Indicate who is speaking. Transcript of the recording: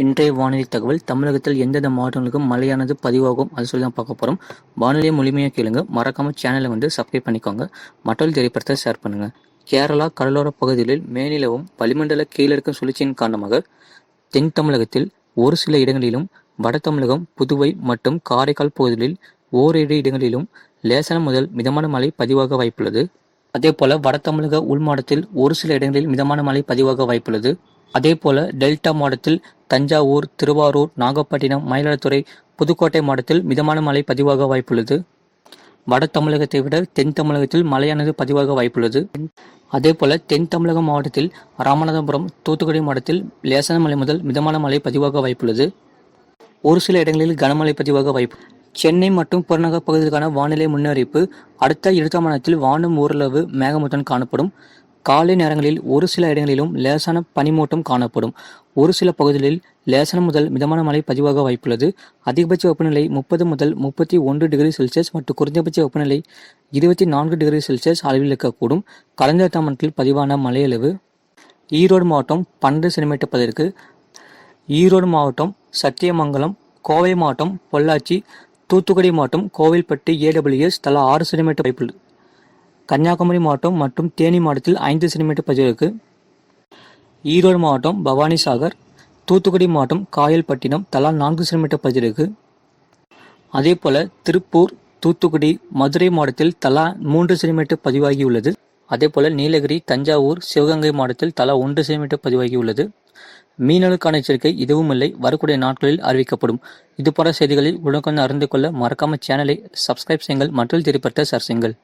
Speaker 1: இன்றைய வானிலை தகவல். தமிழகத்தில் எந்தெந்த மாவட்டங்களுக்கும் மழையானது பதிவாகும் அது சொல்லி தான் பார்க்க போகிறோம். வானிலையை முழுமையாக கேளுங்க. மறக்காம சேனலை சப்ஸ்கிரைப் பண்ணிக்கோங்க. மற்றொரு திரைப்படத்தை ஷேர் பண்ணுங்க. கேரளா கடலோர பகுதிகளில் மேனிலவும் வளிமண்டல கீழிறக்கும் சுழற்சியின் காரணமாக தென் தமிழகத்தில் ஒரு சில இடங்களிலும், வட தமிழகம், புதுவை மற்றும் காரைக்கால் பகுதிகளில் ஓரிரு இடங்களிலும் லேசான முதல் மிதமான மழை பதிவாக வாய்ப்புள்ளது. அதேபோல வட தமிழக உள் மாவட்டத்தில் ஒரு சில இடங்களில் மிதமான மழை பதிவாக வாய்ப்புள்ளது. அதேபோல டெல்டா மாவட்டத்தில் தஞ்சாவூர், திருவாரூர், நாகப்பட்டினம், மயிலாடுதுறை, புதுக்கோட்டை மாவட்டத்தில் மிதமான மழை பதிவாக வாய்ப்புள்ளது. வட தமிழகத்தை விட தென் தமிழகத்தில் மழையானது பதிவாக வாய்ப்புள்ளது. அதேபோல தென் தமிழக மாவட்டத்தில் ராமநாதபுரம், தூத்துக்குடி மாவட்டத்தில் லேசான மழை முதல் மிதமான மழை பதிவாக வாய்ப்புள்ளது. ஒரு சில இடங்களில் கனமழை பதிவாக வாய்ப்பு. சென்னை மற்றும் புறநகர் பகுதிகளுக்கான வானிலை முன்னறிவிப்பு. அடுத்த 2 மணி நேரத்தில் வானம் ஓரளவு மேகமூட்டம் காணப்படும். காலை நேரங்களில் ஒரு சில இடங்களிலும் லேசான பனிமூட்டம் காணப்படும். ஒரு சில பகுதிகளில் லேசான முதல் மிதமான மழை பதிவாக வாய்ப்புள்ளது. அதிகபட்ச வெப்பநிலை 30 முதல் 31 டிகிரி செல்சியஸ் மற்றும் குறைந்தபட்ச வெப்பநிலை 24 டிகிரி செல்சியஸ் அளவில் இருக்கக்கூடும். கடந்த 8 மணி நேரத்தில் பதிவான மழையளவு ஈரோடு மாவட்டம் 12 சென்டிமீட்டர் பதிவிற்கு. ஈரோடு மாவட்டம் சத்தியமங்கலம், கோவை மாவட்டம் பொள்ளாச்சி, தூத்துக்குடி மாவட்டம் கோவில்பட்டி, AWS தலா 6 சென்டிமீட்டர் வாய்ப்புள்ளது. கன்னியாகுமரி மாவட்டம் மற்றும் தேனி மாவட்டத்தில் 5 சென்டிமீட்டர் பதிவிற்கு. ஈரோடு மாவட்டம் பவானிசாகர், தூத்துக்குடி மாவட்டம் காயல்பட்டினம் தலா 4 சென்டிமீட்டர் பதிவிற்கு. அதேபோல திருப்பூர், தூத்துக்குடி, மதுரை மாவட்டத்தில் தலா 3 சென்டிமீட்டர் பதிவாகியுள்ளது. அதேபோல நீலகிரி, தஞ்சாவூர், சிவகங்கை மாவட்டத்தில் தலா 1 சென்டிமீட்டர் பதிவாகியுள்ளது. மீனவர்களுக்கான எச்சரிக்கை எதுவும் இல்லை, வரக்கூடிய நாட்களில் அறிவிக்கப்படும். இதுபோன்ற செய்திகளில் உடனுக்குடன் அறிந்து கொள்ள மறக்காம சேனலை சப்ஸ்கிரைப் செய்யுங்கள். மற்றொரு திரைப்படத்தை ஷேர் செய்யுங்கள்.